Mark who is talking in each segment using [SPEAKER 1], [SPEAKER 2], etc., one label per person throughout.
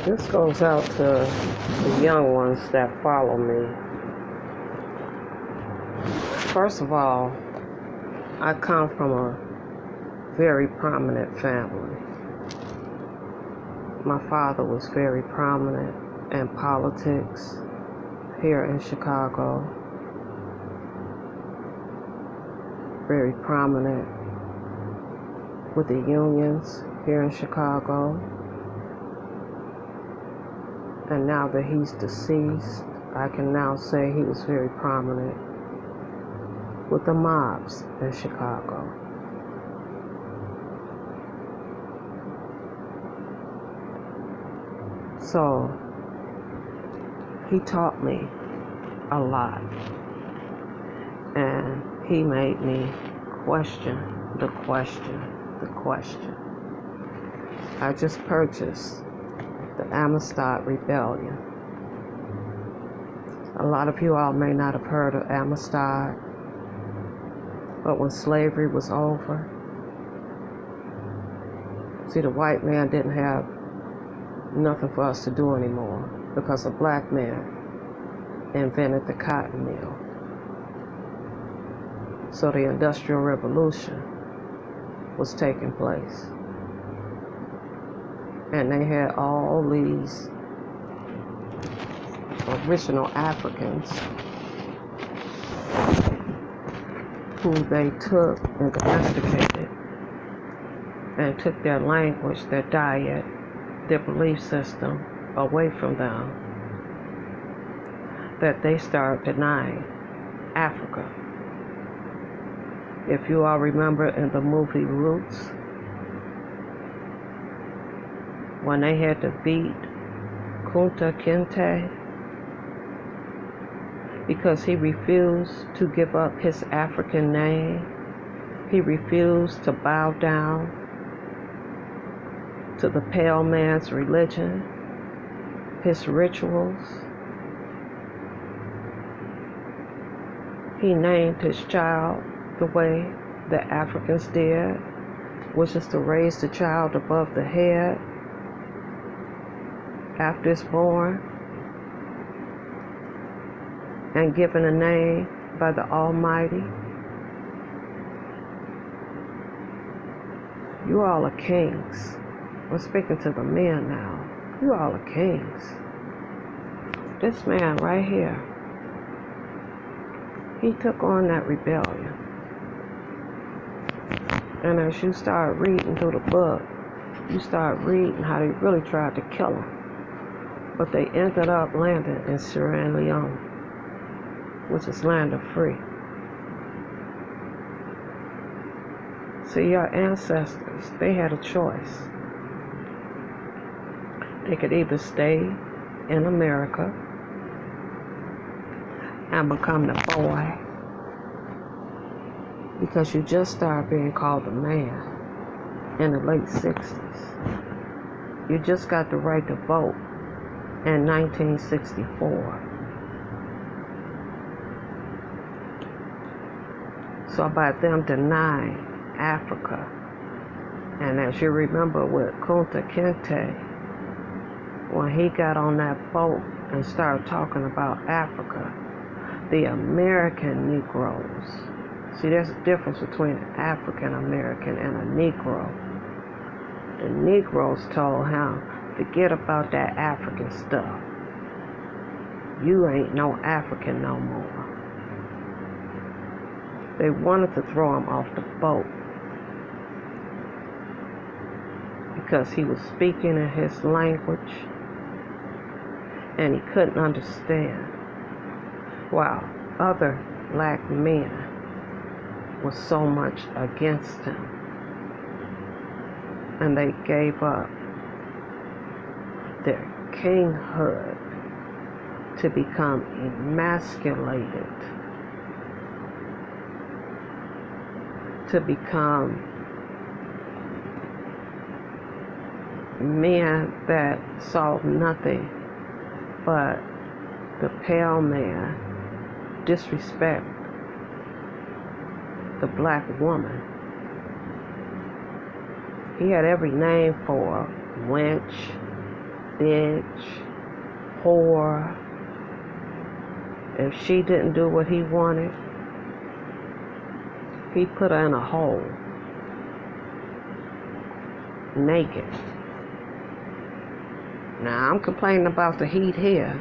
[SPEAKER 1] This goes out to the young ones that follow me. First of all, I come from a very prominent family. My father was very prominent in politics here in Chicago, very prominent with the unions here in Chicago. And now that he's deceased, I can now say he was very prominent with the mobs in Chicago. So he taught me a lot, and he made me question the question. I just purchased the Amistad Rebellion. A lot of you all may not have heard of Amistad, but when slavery was over, see, the white man didn't have nothing for us to do anymore because a black man invented the cotton mill. So the Industrial Revolution was taking place. And they had all these original Africans who they took and domesticated and took their language, their diet, their belief system away from them, that they started denying Africa. If you all remember in the movie Roots, when they had to beat Kunta Kinte because he refused to give up his African name, he refused to bow down to the pale man's religion, his rituals. He named his child the way the Africans did, which is to raise the child above the head after it's born and given a name by the Almighty. You all are kings. We're speaking to the men now. You all are kings. This man right here, he took on that rebellion. And as you start reading through the book, you start reading how they really tried to kill him. But they ended up landing in Sierra Leone, which is land of free. See, your ancestors, they had a choice. They could either stay in America and become the boy, because you just started being called a man in the late 60s. You just got the right to vote in 1964. So by them denying Africa, and as you remember with Kunta Kinte, when he got on that boat and started talking about Africa, the American Negroes, see, there's a difference between an African American and a Negro. The Negroes told him, forget about that African stuff. You ain't no African no more. They wanted to throw him off the boat because he was speaking in his language and he couldn't understand, while other black men was so much against him. And they gave up their kinghood to become emasculated, to become men that saw nothing but the pale man disrespect the black woman. He had every name for her: wench, bitch, whore. If she didn't do what he wanted, he put her in a hole, naked. Now, I'm complaining about the heat here,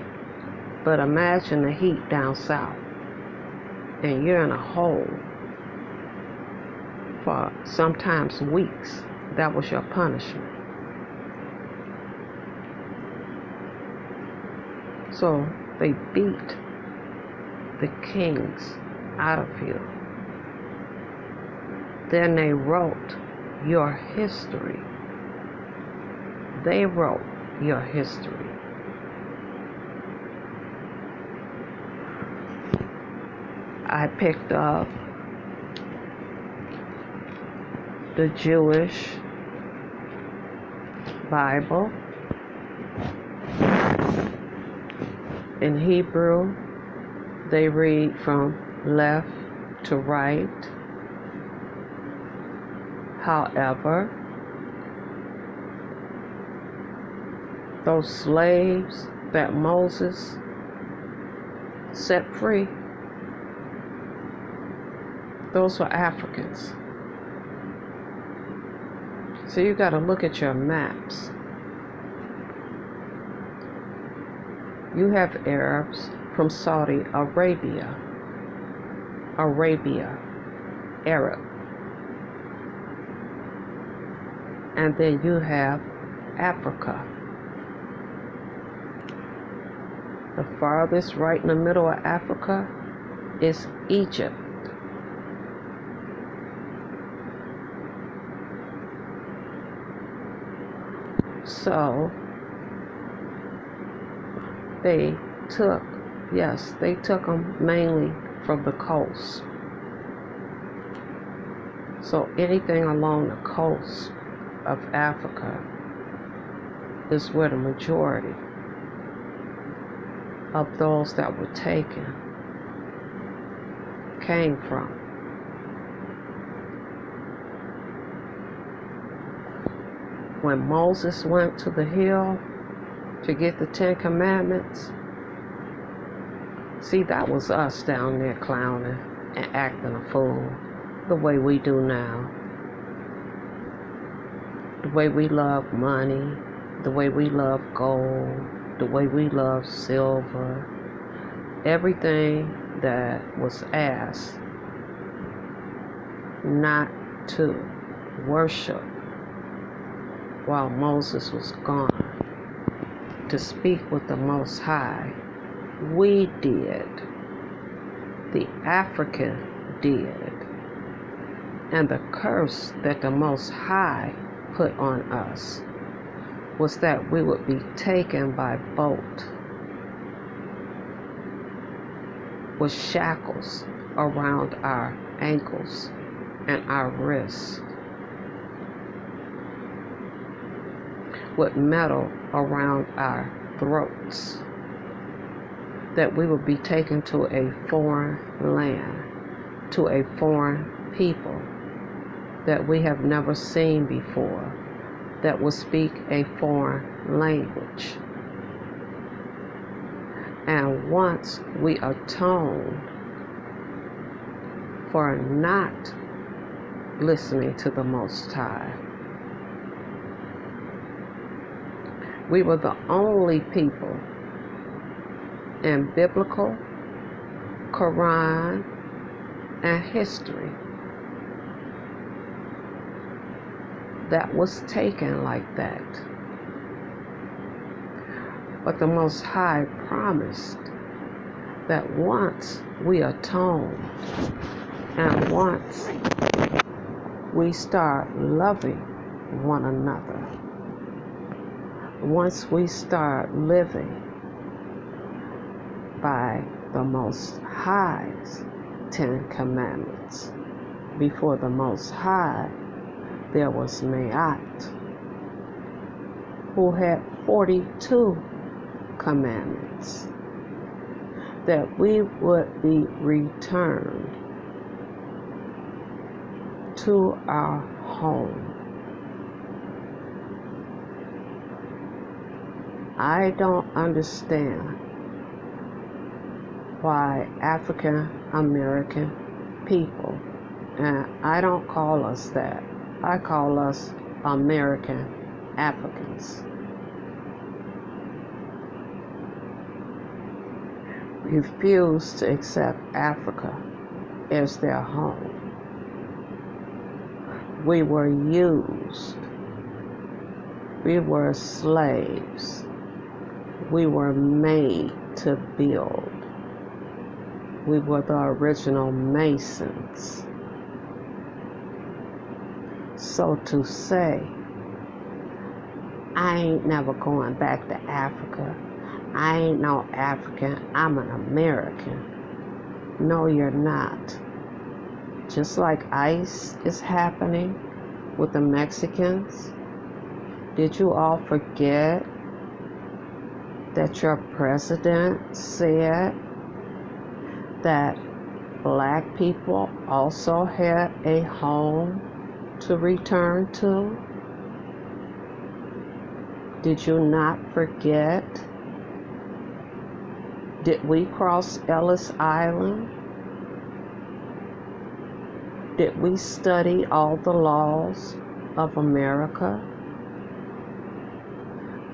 [SPEAKER 1] but imagine the heat down south, and you're in a hole for sometimes weeks. That was your punishment. So they beat the kings out of you. Then they wrote your history. They wrote your history. I picked up the Jewish Bible. In Hebrew, they read from left to right. However, those slaves that Moses set free, those were Africans. So you got to look at your maps. You have Arabs from Saudi Arabia, Arab. And then you have Africa. The farthest right in the middle of Africa is Egypt. So they took them mainly from the coast. So anything along the coast of Africa is where the majority of those that were taken came from. When Moses went to the hill to get the 10 Commandments, see, that was us down there clowning and acting a fool, the way we do now. The way we love money, the way we love gold, the way we love silver, everything that was asked not to worship while Moses was gone to speak with the Most High. We did. The African did. And the curse that the Most High put on us was that we would be taken by boat with shackles around our ankles and our wrists, with metal around our throats, that we would be taken to a foreign land, to a foreign people that we have never seen before, that will speak a foreign language. And once we atone for not listening to the Most High, we were the only people in biblical, Quran, and history that was taken like that. But the Most High promised that once we atone and once we start loving one another, once we start living by the Most High's 10 Commandments, before the Most High there was Ma'at, who had 42 commandments, that we would be returned to our home. I don't understand why African American people, and I don't call us that, I call us American Africans, refuse to accept Africa as their home. We were used. We were slaves. We were made to build. We were the original Masons. So to say, I ain't never going back to Africa, I ain't no African, I'm an American. No, you're not. Just like ICE is happening with the Mexicans. Did you all forget that your president said that black people also had a home to return to? Did you not forget? Did we cross Ellis Island? Did we study all the laws of America?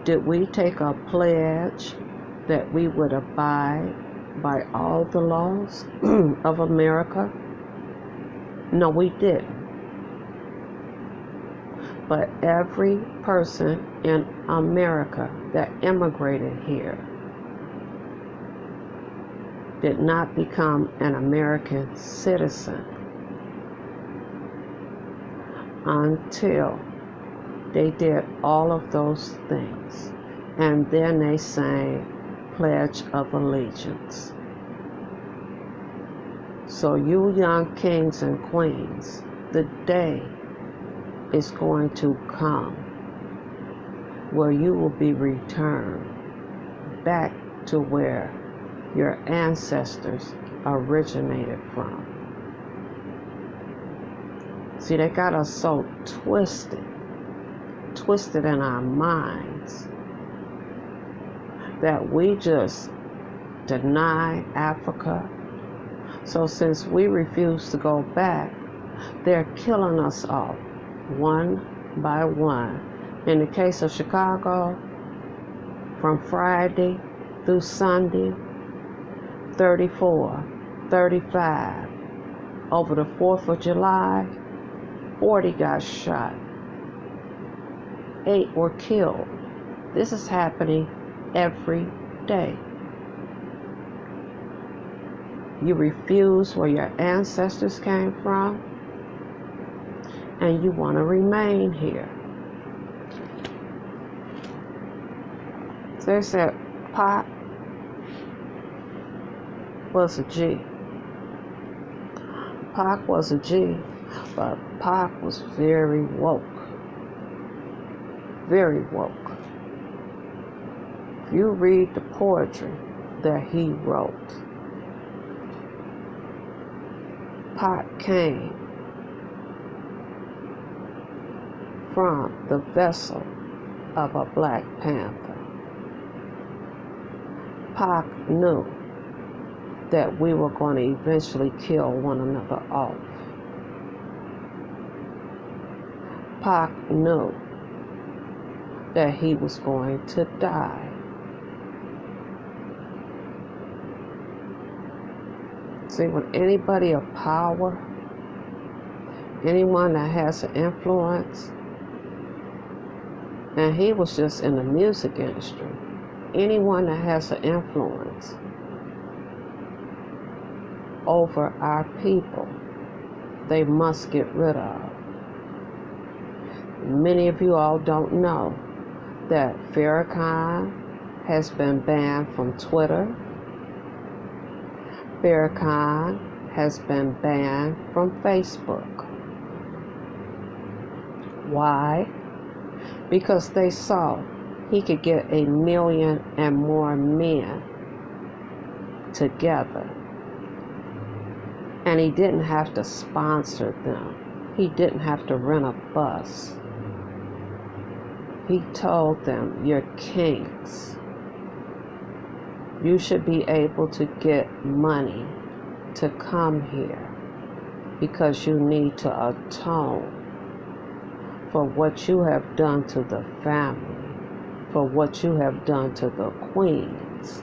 [SPEAKER 1] Did we take a pledge that we would abide by all the laws of America? No, we didn't. But every person in America that immigrated here did not become an American citizen until they did all of those things. And then they sang Pledge of Allegiance. So you young kings and queens, the day is going to come where you will be returned back to where your ancestors originated from. See, they got us so twisted in our minds that we just deny Africa. So since we refuse to go back, they're killing us off one by one. In the case of Chicago, from Friday through Sunday, 34, 35. Over the 4th of July, 40 got shot. 8 were killed. This is happening every day. You refuse where your ancestors came from, and you want to remain here. So they said Pac was a G. Pac was a G, but Pac was very woke. Very woke. If you read the poetry that he wrote, Pac came from the vessel of a Black Panther. Pac knew that we were going to eventually kill one another off. Pac knew that he was going to die. See, when anybody of power, anyone that has an influence, and he was just in the music industry, anyone that has an influence over our people, they must get rid of. Many of you all don't know that Farrakhan has been banned from Twitter. Farrakhan has been banned from Facebook. Why? Because they saw he could get 1 million and more men together. And he didn't have to sponsor them. He didn't have to rent a bus. he told them, "You're kings. You should be able to get money to come here because you need to atone for what you have done to the family, for what you have done to the queens.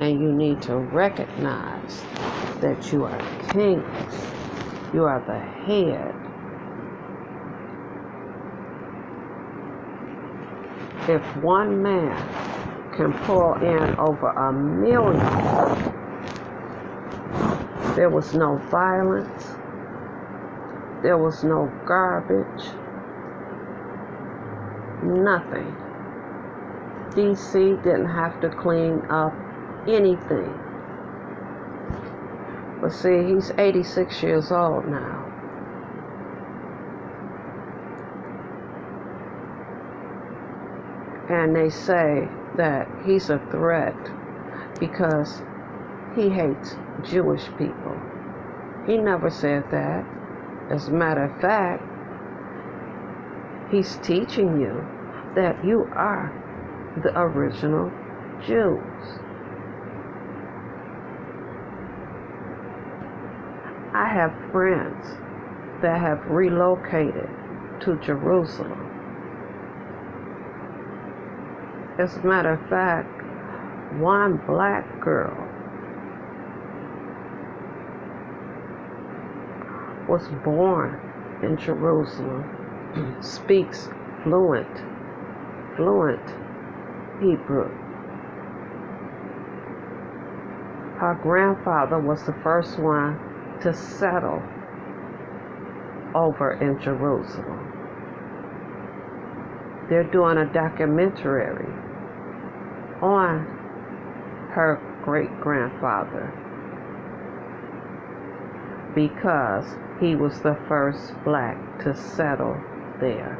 [SPEAKER 1] And you need to recognize that you are kings. You are the head. If one man can pull in over 1 million, there was no violence, there was no garbage, nothing. DC didn't have to clean up anything. But see, he's 86 years old now. And they say that he's a threat because he hates Jewish people. He never said that. As a matter of fact, he's teaching you that you are the original Jews. I have friends that have relocated to Jerusalem. As a matter of fact, one black girl was born in Jerusalem, speaks fluent Hebrew. Her grandfather was the first one to settle over in Jerusalem. They're doing a documentary on her great-grandfather because he was the first black to settle there.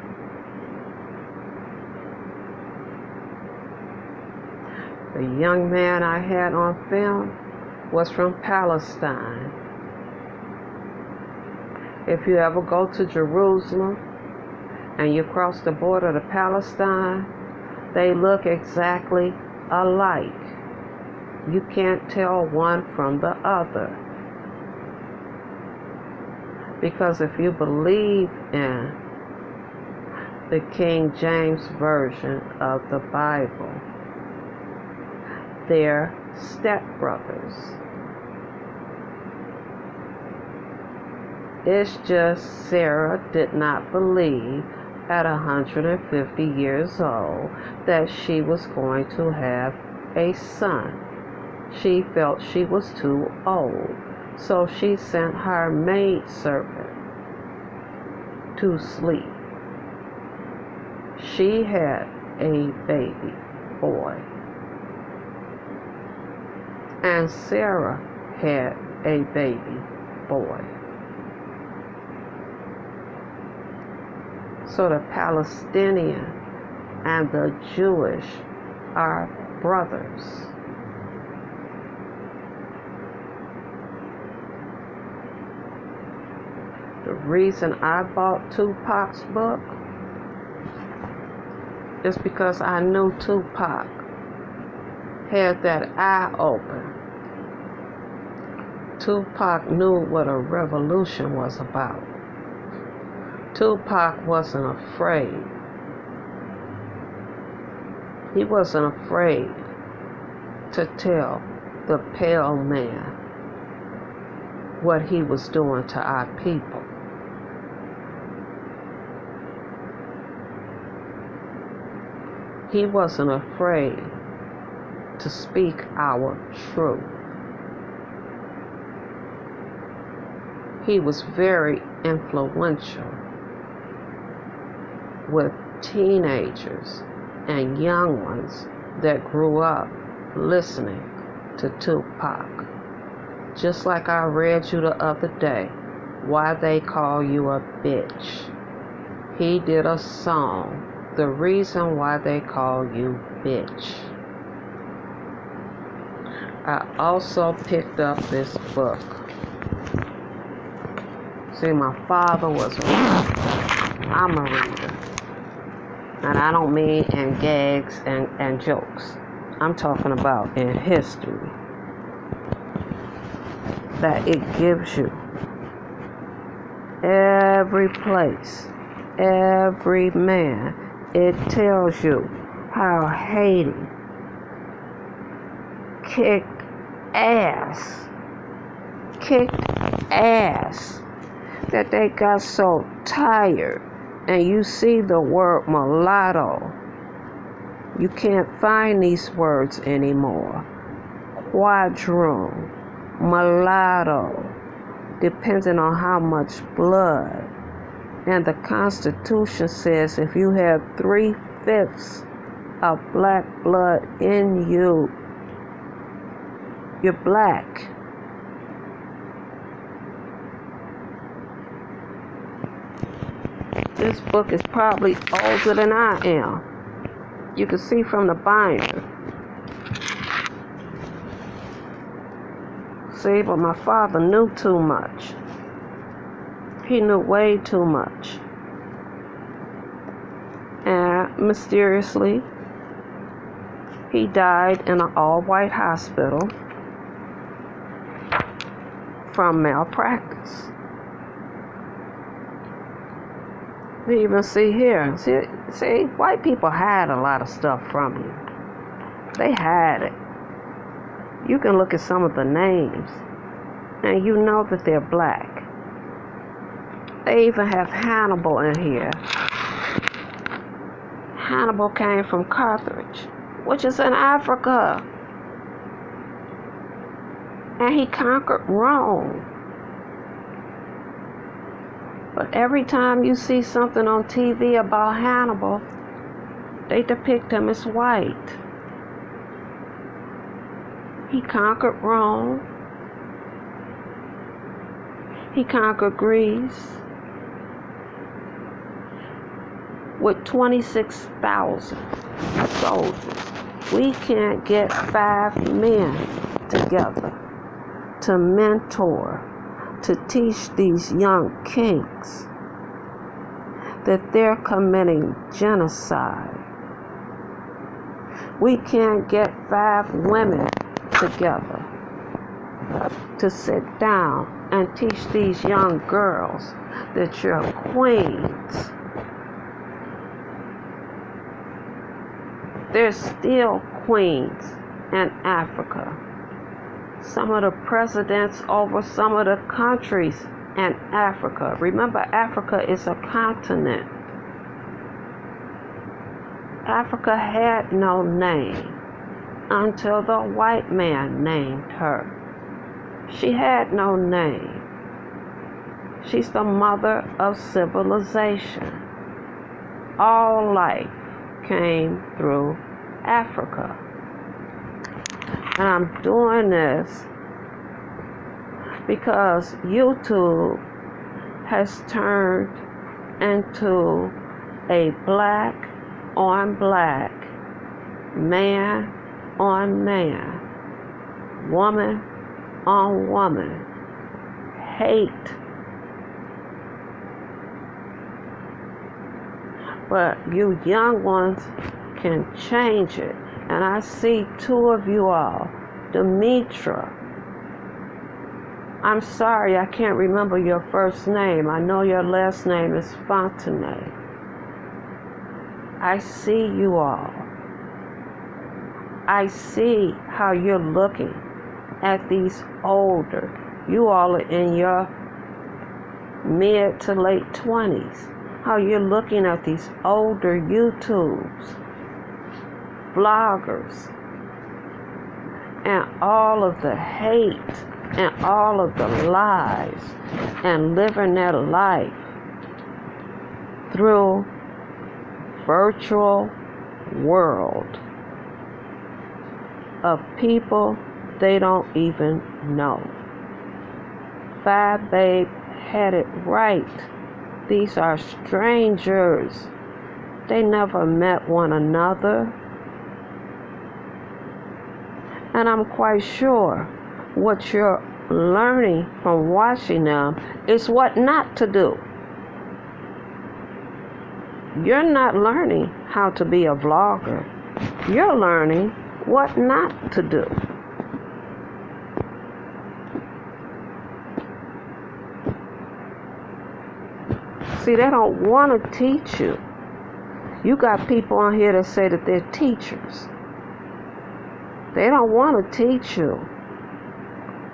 [SPEAKER 1] The young man I had on film was from Palestine. If you ever go to Jerusalem and you cross the border to Palestine, they look exactly alike. You can't tell one from the other. Because if you believe in the King James Version of the Bible, they're stepbrothers. It's just Sarah did not believe at 150 years old that she was going to have a son. She felt she was too old, so she sent her maidservant to sleep. She had a baby boy, and Sarah had a baby boy. So the Palestinian and the Jewish are brothers. The reason I bought Tupac's book is because I knew Tupac had that eye open. Tupac knew what a revolution was about. Tupac wasn't afraid. He wasn't afraid to tell the pale man what he was doing to our people. He wasn't afraid to speak our truth. He was very influential with teenagers and young ones that grew up listening to Tupac. Just like I read you the other day, Why They Call You a Bitch. He did a song, The Reason Why They Call You Bitch. I also picked up this book. See, my father was a reader. I'm a reader. And I don't mean in gags and jokes. I'm talking about in history. That it gives you every place, every man. It tells you how Haiti kicked ass, that they got so tired. And you see the word mulatto. You can't find these words anymore. Quadroon, mulatto, depending on how much blood. And the Constitution says if you have 3/5 of black blood in you, you're black. This book is probably older than I am. You can see from the binder. See, but my father knew too much. He knew way too much. And mysteriously, he died in an all-white hospital from malpractice. We even see here, see, white people hide a lot of stuff from you. They hide it. You can look at some of the names, and you know that they're black. They even have Hannibal in here. Hannibal came from Carthage, which is in Africa. And he conquered Rome. But every time you see something on TV about Hannibal, they depict him as white. He conquered Rome. He conquered Greece with 26,000 soldiers. We can't get 5 men together to mentor, to teach these young kings that they're committing genocide. We can't get 5 women together to sit down and teach these young girls that you're queens. There's still queens in Africa. Some of the presidents over some of the countries in Africa. Remember, Africa is a continent. Africa had no name until the white man named her. She had no name. She's the mother of civilization. All life came through Africa. And I'm doing this because YouTube has turned into a black on black, man on man, woman on woman, hate. But you young ones can change it. And I see 2 of you all. Demetra. I'm sorry I can't remember your first name. I know your last name is Fontenay. I see you all. I see how you're looking at these older. You all are in your mid to late 20s. How you're looking at these older YouTubes, vloggers, and all of the hate and all of the lies, and living their life through virtual world of people they don't even know. Five Babe had it right. These are strangers. They never met one another. And I'm quite sure what you're learning from watching them is what not to do. You're not learning how to be a vlogger. You're learning what not to do. See, they don't want to teach you. You got people on here that say that they're teachers. They don't want to teach you.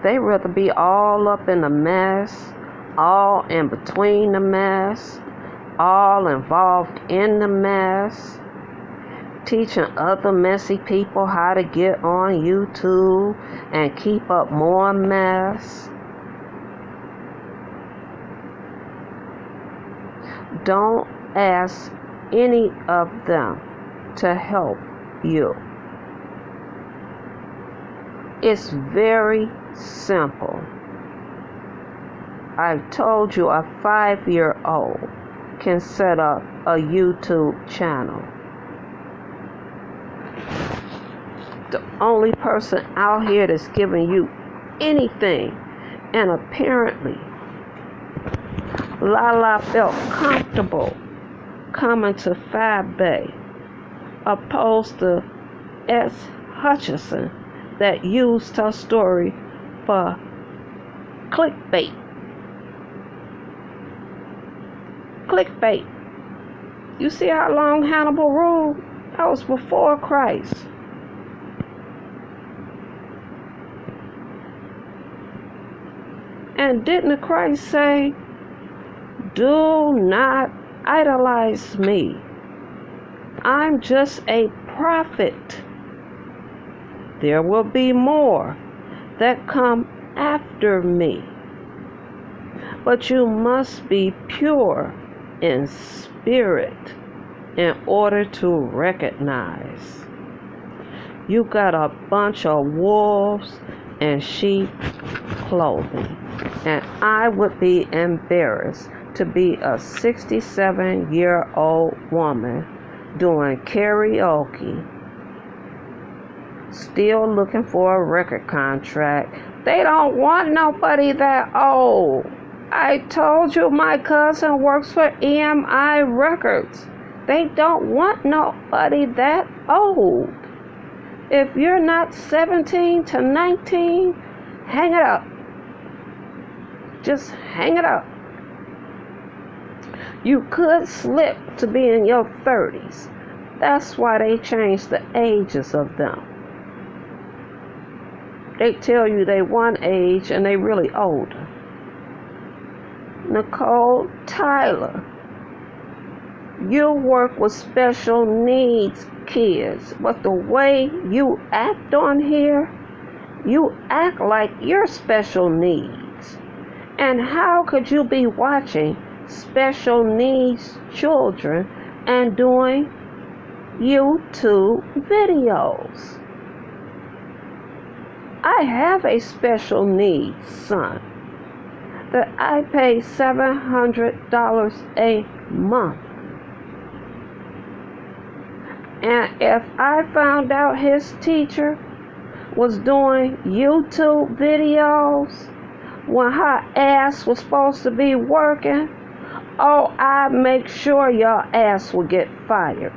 [SPEAKER 1] They rather be all up in the mess, all in between the mess, all involved in the mess, teaching other messy people how to get on YouTube and keep up more mess. Don't ask any of them to help you. It's very simple. I've told you a 5-year-old can set up a YouTube channel. The only person out here that's giving you anything, and apparently Lala felt comfortable coming to Fab Bay, opposed to S. Hutchinson that used her story for clickbait. Clickbait. You see how long Hannibal ruled? That was before Christ. And didn't Christ say, "Do not idolize me. I'm just a prophet. There will be more that come after me. But you must be pure in spirit in order to recognize." You got a bunch of wolves in sheep clothing. And I would be embarrassed to be a 67-year-old woman doing karaoke, still looking for a record contract. They don't want nobody that old. I told you my cousin works for EMI Records. They don't want nobody that old. If you're not 17 to 19, hang it up. Just hang it up. You could slip to be in your 30s. That's why they changed the ages of them. They tell you they one age and they really older. Nicole Tyler, you work with special needs kids, but the way you act on here, you act like you're special needs. And how could you be watching special needs children and doing YouTube videos? I have a special needs son that I pay $700 a month. And if I found out his teacher was doing YouTube videos when her ass was supposed to be working, oh, I'd make sure your ass would get fired.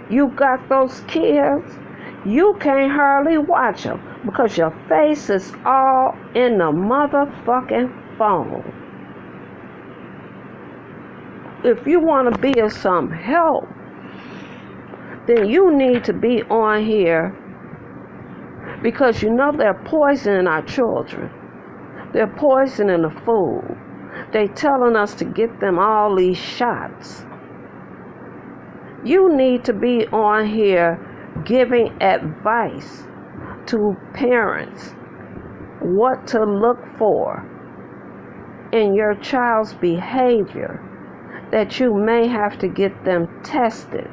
[SPEAKER 1] You got those kids, you can't hardly watch them because your face is all in the motherfucking phone. If you want to be of some help, then you need to be on here, because you know they're poisoning our children. They're poisoning the food. They're telling us to get them all these shots. You need to be on here giving advice to parents what to look for in your child's behavior, that you may have to get them tested.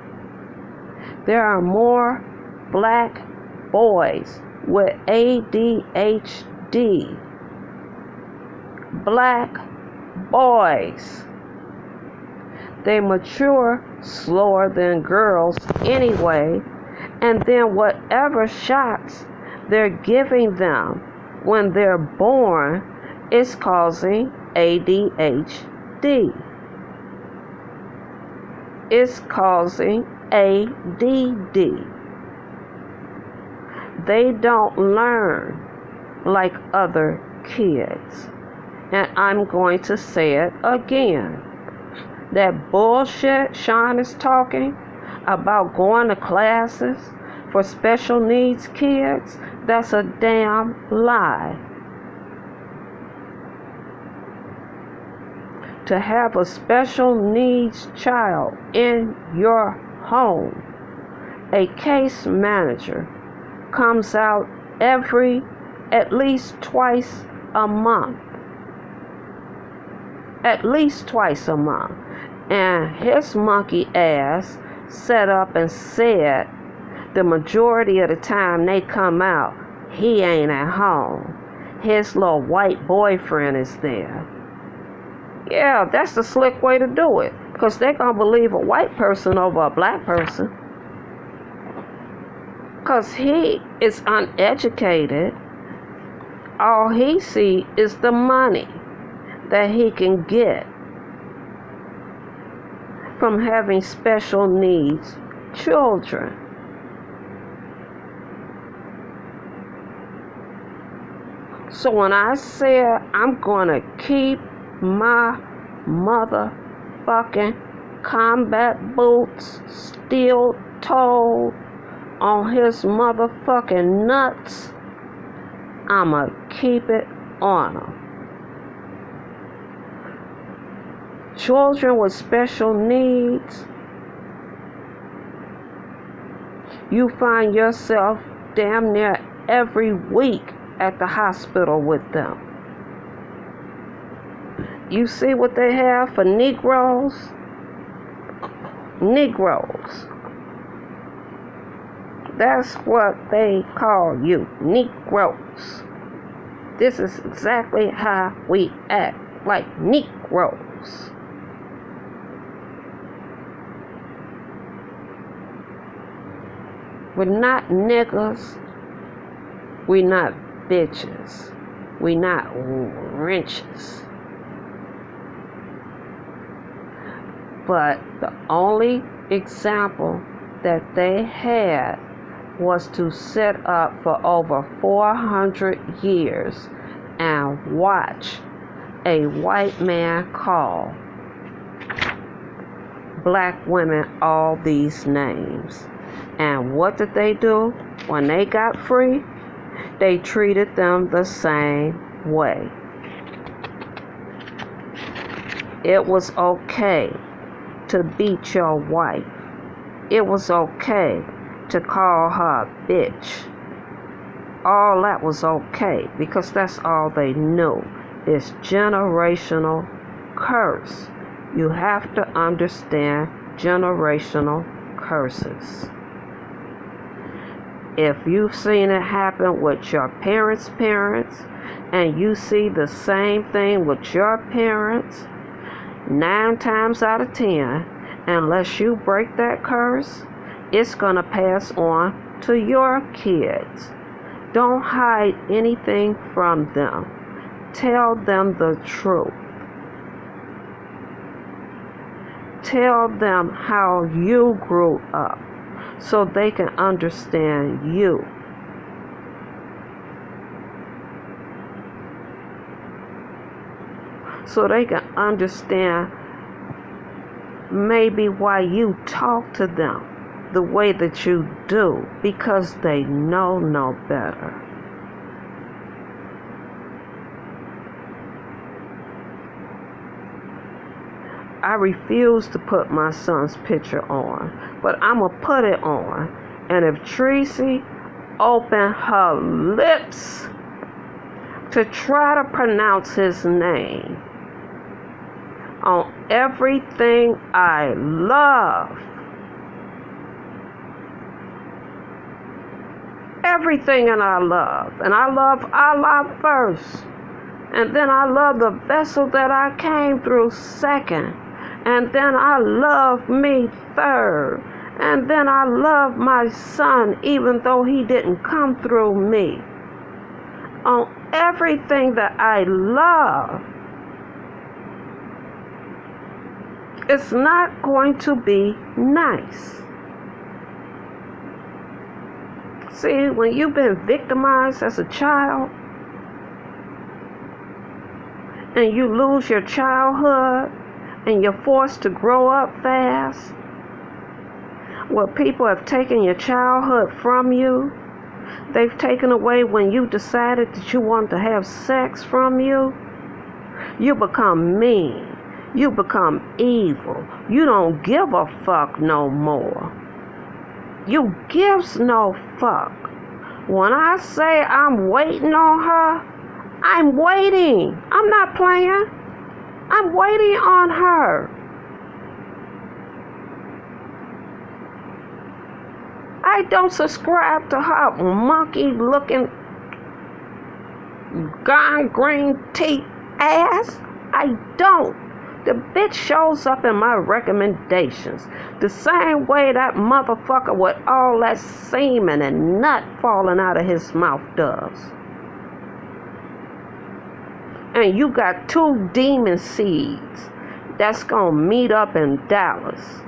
[SPEAKER 1] There are more black boys with ADHD. Black boys. They mature slower than girls anyway, and then whatever shots they're giving them when they're born is causing ADHD. is causing ADD. They don't learn like other kids. And I'm going to say it again. That bullshit Sean is talking about going to classes for special needs kids, that's a damn lie. To have a special needs child in your home, a case manager comes out at least twice a month. At least twice a month. And his monkey ass set up and said the majority of the time they come out, he ain't at home. His little white boyfriend is there. Yeah, that's the slick way to do it. Because they're going to believe a white person over a black person. Because he is uneducated. All he sees is the money that he can get from having special needs children. So when I said I'm going to keep my motherfucking combat boots steel-toed on his motherfucking nuts, I'ma keep it on him. Children with special needs, you find yourself damn near every week at the hospital with them. You see what they have for Negroes? Negroes. That's what they call you, Negroes. This is exactly how we act, like Negroes. We're not niggas. We're not bitches. We're not wrenches. But the only example that they had was to sit up for over 400 years and watch a white man call black women all these names. And what did they do when they got free? They treated them the same way. It was okay to beat your wife. It was okay to call her a bitch. All that was okay because that's all they knew. It's generational curse. You have to understand generational curses. If you've seen it happen with your parents' parents, and you see the same thing with your parents, 9 times out of 10, unless you break that curse, it's going to pass on to your kids. Don't hide anything from them. Tell them the truth. Tell them how you grew up so they can understand you. So they can understand maybe why you talk to them the way that you do, because they know no better. I refuse to put my son's picture on, but I'm going to put it on. And if Tracy opened her lips to try to pronounce his name on everything I love, everything that I love, and I love Allah first, and then I love the vessel that I came through second, and then I love me third, and then I love my son even though he didn't come through me. On everything that I love, It's not going to be nice. See, when you've been victimized as a child and you lose your childhood and you're forced to grow up fast, where people have taken your childhood from you, they've taken away when you decided that you want to have sex from you, you become mean. You become evil. You don't give a fuck no more. You gives no fuck. When I say I'm waiting on her, I'm waiting. I'm not playing. I'm waiting on her. I don't subscribe to her monkey looking gone green teeth ass. I don't. The bitch shows up in my recommendations the same way that motherfucker with all that semen and nut falling out of his mouth does. And you got 2 demon seeds that's gonna meet up in Dallas.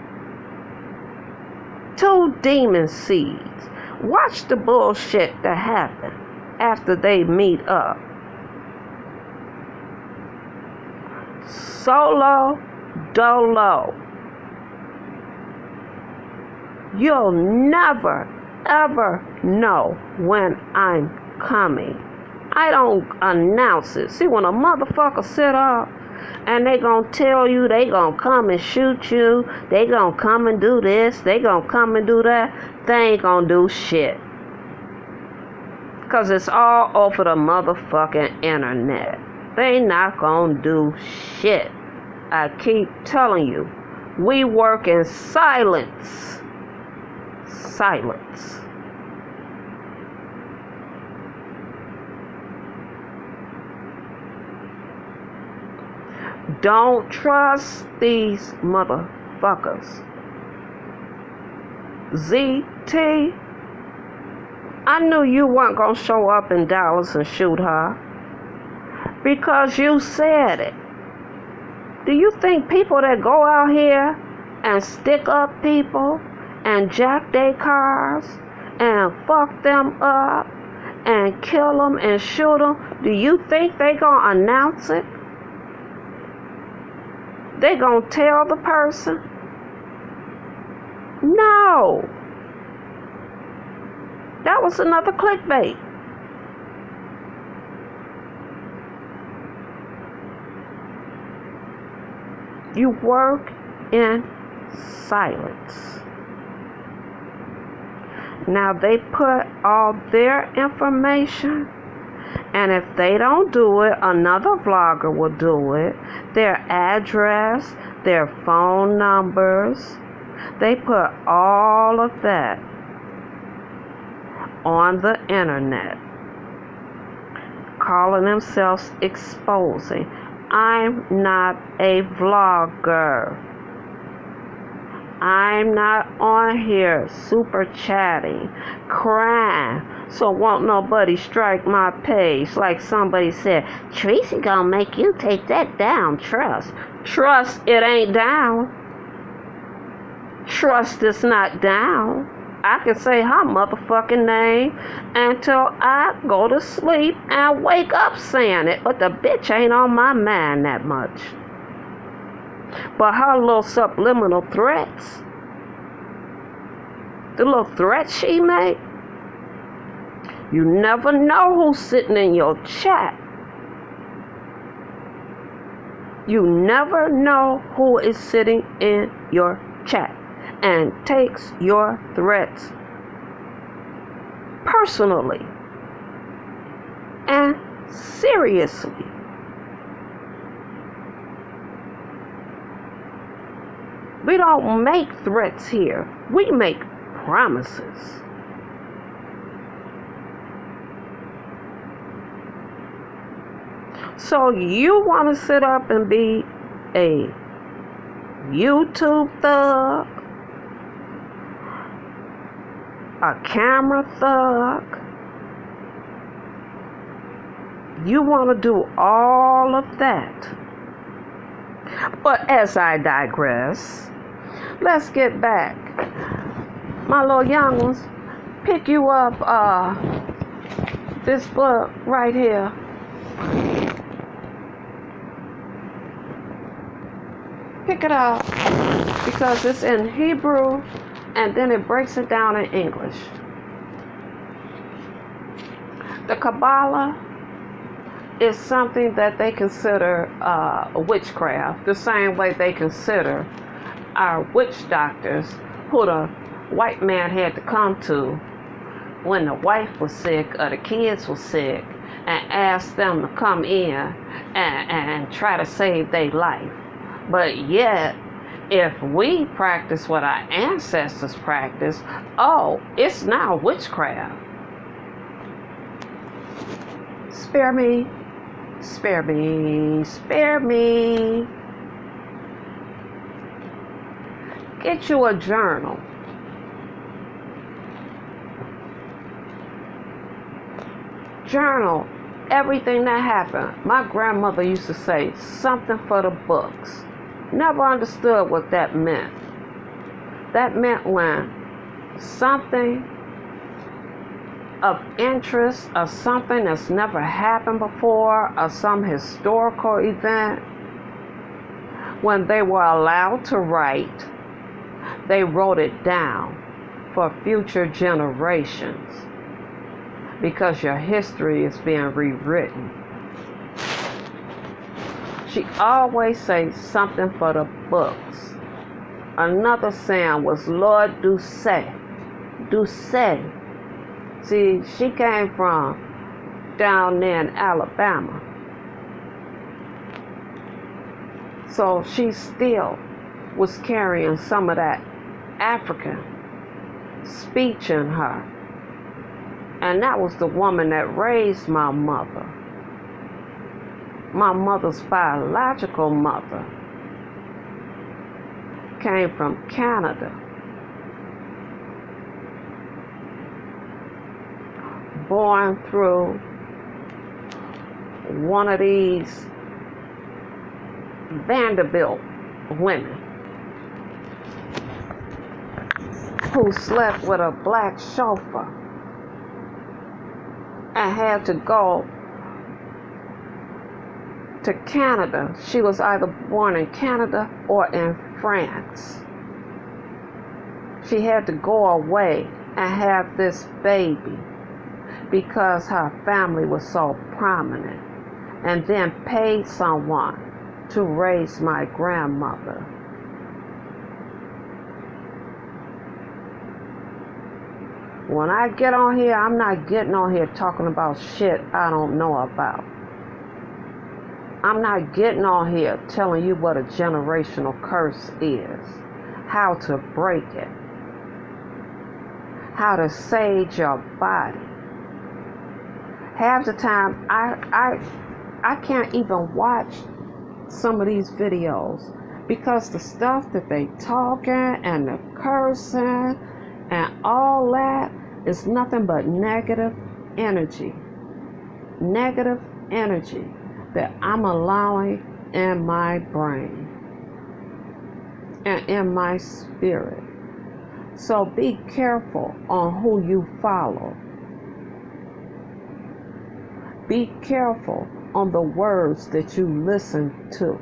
[SPEAKER 1] 2 demon seeds. Watch the bullshit that happen after they meet up. Solo dolo. You'll never ever know when I'm coming. I don't announce it. See, when a motherfucker sit up and they gonna tell you they gonna come and shoot you, they gonna come and do this, they gonna come and do that, they ain't gonna do shit. Cause it's all over the motherfucking internet. They not gonna do shit. I keep telling you, we work in silence. Silence. Don't trust these motherfuckers. ZT, I knew you weren't gonna show up in Dallas and shoot her. Because you said it. Do you think people that go out here and stick up people and jack their cars and fuck them up and kill them and shoot them, do you think they gonna announce it? They gonna tell the person? No. That was another clickbait. You work in silence. Now they put all their information, and if they don't do it, another vlogger will do it. Their address, their phone numbers, they put all of that on the internet, calling themselves exposing. I'm not a vlogger. I'm not on here super chatting, crying, so won't nobody strike my page. Like somebody said, Tracy gonna make you take that down, trust. Trust it ain't down. Trust is not down. I can say her motherfucking name until I go to sleep and wake up saying it, but the bitch ain't on my mind that much. But her little subliminal threats, the little threats she made, you never know who's sitting in your chat. You never know who is sitting in your chat and takes your threats personally and seriously. We don't make threats here. We make promises. So you want to sit up and be a YouTube thug, a camera thug. You want to do all of that. But as I digress, let's get back. My little young ones, pick you up this book right here. Pick it up because it's in Hebrew and then it breaks it down in English. The Kabbalah is something that they consider witchcraft, the same way they consider our witch doctors who the white man had to come to when the wife was sick or the kids were sick and ask them to come in and try to save their life. But yet, if we practice what our ancestors practiced, it's now witchcraft. Spare me, spare me, spare me. Get you a journal. Journal everything that happened. My grandmother used to say, something for the books. Never understood what that meant. That meant when something of interest or something that's never happened before or some historical event, when they were allowed to write, they wrote it down for future generations because your history is being rewritten. She always says something for the books. Another saying was, Lord, do say. Do say. See, she came from down there in Alabama. So she still was carrying some of that African speech in her. And that was the woman that raised my mother. My mother's biological mother came from Canada. Born through one of these Vanderbilt women who slept with a black chauffeur and had to go to Canada. She was either born in Canada or in France. She had to go away and have this baby because her family was so prominent, and then paid someone to raise my grandmother. When I get on here, I'm not getting on here talking about shit I don't know about. I'm not getting on here telling you what a generational curse is, how to break it, how to sage your body. Half the time, I can't even watch some of these videos because the stuff that they talking and the cursing and all that is nothing but negative energy. Negative energy that I'm allowing in my brain and in my spirit. So be careful on who you follow. Be careful on the words that you listen to.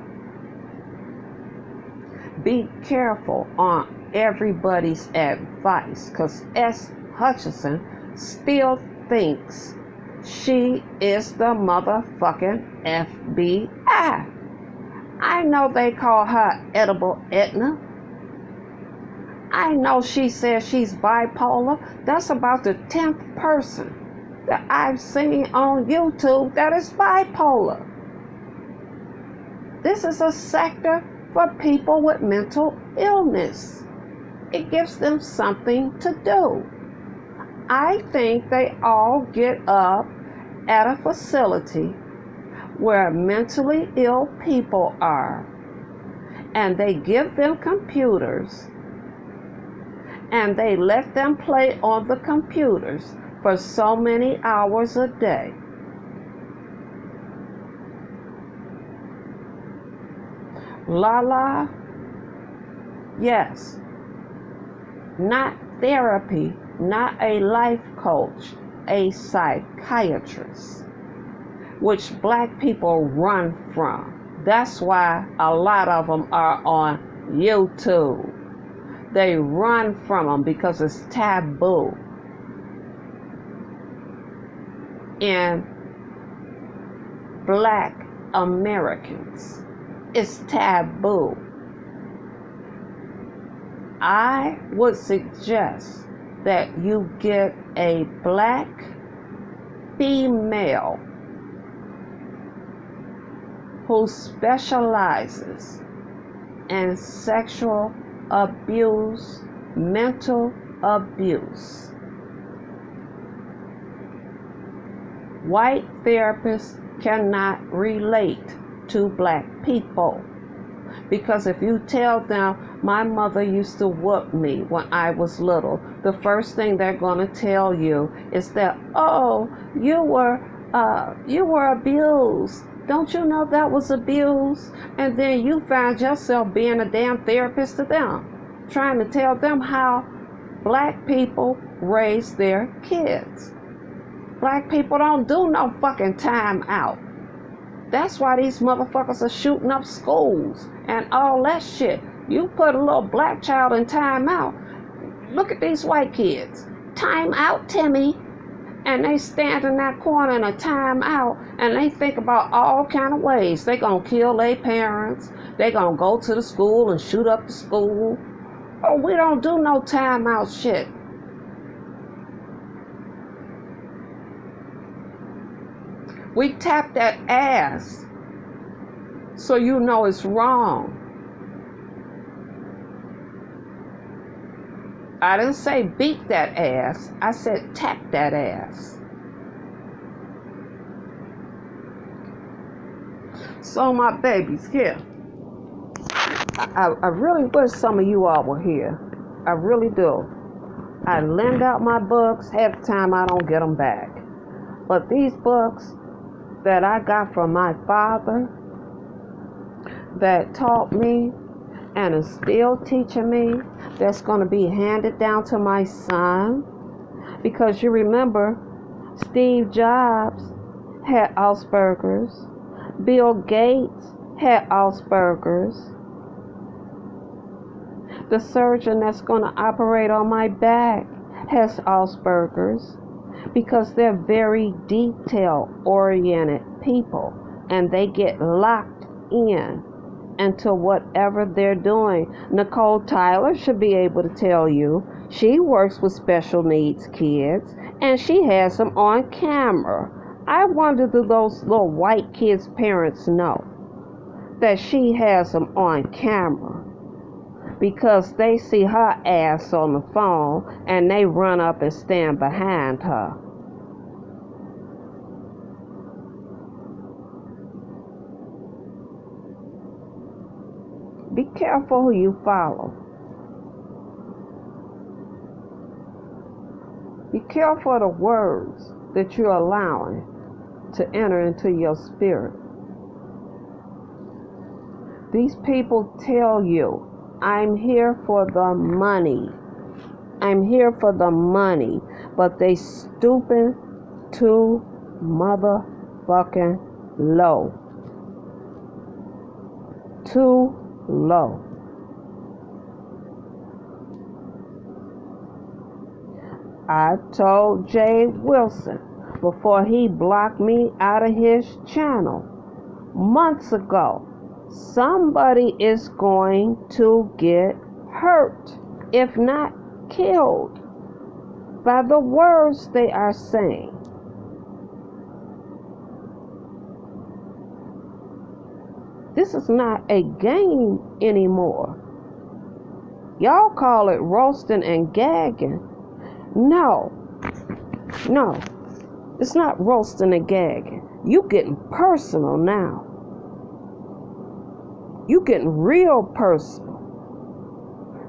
[SPEAKER 1] Be careful on everybody's advice, because S. Hutchinson still thinks she is the motherfucking FBI. I know they call her Edible Etna. I know she says she's bipolar. That's about the 10th person that I've seen on YouTube that is bipolar. This is a sector for people with mental illness. It gives them something to do. I think they all get up at a facility where mentally ill people are, and they give them computers, and they let them play on the computers for so many hours a day. Lala, yes, not therapy, not a life coach, a psychiatrist, which black people run from. That's why a lot of them are on YouTube. They run from them because it's taboo. In black Americans, it's taboo. I would suggest that you get a black female who specializes in sexual abuse, mental abuse. White therapists cannot relate to black people because if you tell them, my mother used to whoop me when I was little, the first thing they're going to tell you is that, oh, you were abused. Don't you know that was abuse? And then you find yourself being a damn therapist to them, trying to tell them how black people raise their kids. Black people don't do no fucking time out. That's why these motherfuckers are shooting up schools and all that shit. You put a little black child in time out. Look at these white kids. Time out, Timmy. And they stand in that corner in a time out and they think about all kind of ways. They gonna kill their parents. They gonna go to the school and shoot up the school. Oh, we don't do no time out shit. We tap that ass so you know it's wrong. I didn't say beat that ass. I said tap that ass. So my babies, here. I really wish some of you all were here. I really do. I lend out my books. Half the time I don't get them back. But these books that I got from my father that taught me and is still teaching me, that's going to be handed down to my son. Because you remember, Steve Jobs had Asperger's. Bill Gates had Asperger's. The surgeon that's going to operate on my back has Asperger's. Because they're very detail-oriented people. And they get locked in into whatever they're doing. Nicole Tyler should be able to tell you. She works with special needs kids and she has them on camera. I wonder, do those little white kids' parents know that she has them on camera? Because they see her ass on the phone and they run up and stand behind her. Be careful who you follow. Be careful of the words that you're allowing to enter into your spirit. These people tell you, I'm here for the money. I'm here for the money. But they stooping too motherfucking low. Too low. I told Jay Wilson before he blocked me out of his channel months ago, somebody is going to get hurt, if not killed, by the words they are saying. This is not a game anymore. Y'all call it roasting and gagging. No, it's not roasting and gagging. You getting personal now. You getting real personal.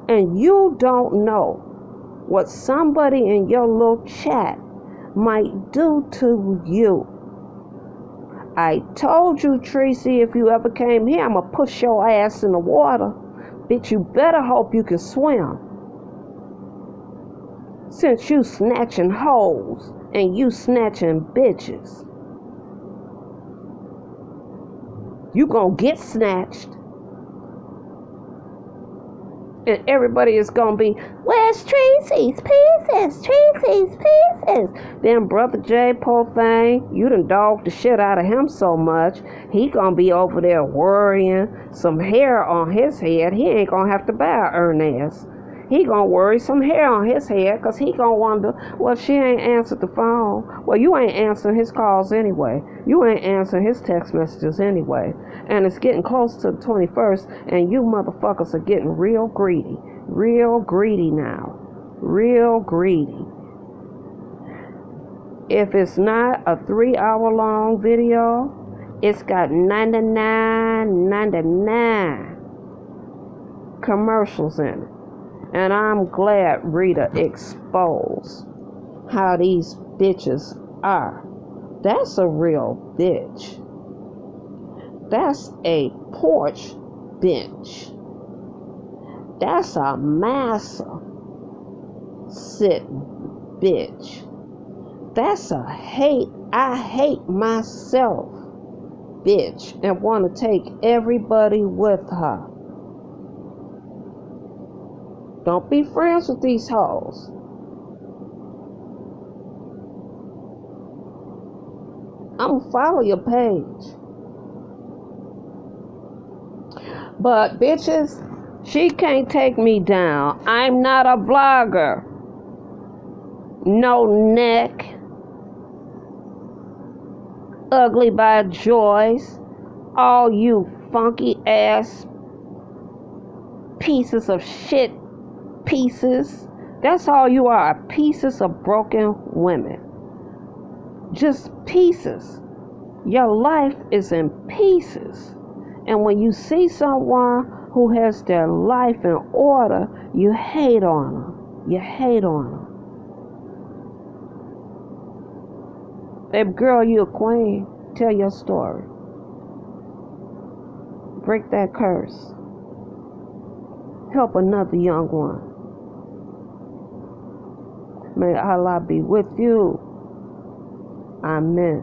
[SPEAKER 1] And you don't know what somebody in your little chat might do to you. I told you, Tracy, if you ever came here, I'm going to push your ass in the water. Bitch, you better hope you can swim. Since you snatching hoes and you snatching bitches, you gonna get snatched. And everybody is gonna be, where's Tracy's pieces? Tracy's pieces. Then Brother J, poor thing, you done dogged the shit out of him so much, he gonna be over there worrying some hair on his head. He ain't gonna have to buy an Ernest. He gonna worry some hair on his head because he gonna wonder, well, she ain't answered the phone. Well, you ain't answering his calls anyway. You ain't answering his text messages anyway. And it's getting close to the 21st, and you motherfuckers are getting real greedy. Real greedy now. Real greedy. If it's not a 3-hour-long video, it's got 99 commercials in it. And I'm glad Rita exposed how these bitches are. That's a real bitch. That's a porch bench. That's a massa sitting bitch. That's a I hate myself bitch and want to take everybody with her. Don't be friends with these hoes. I'm gonna follow your page. But bitches, she can't take me down. I'm not a vlogger. No neck. Ugly by Joyce. All you funky ass pieces of shit. Pieces. That's all you are. Pieces of broken women. Just pieces. Your life is in pieces. And when you see someone who has their life in order, you hate on them. You hate on them. Baby girl, you a queen. Tell your story. Break that curse. Help another young one. May Allah be with you. Amen.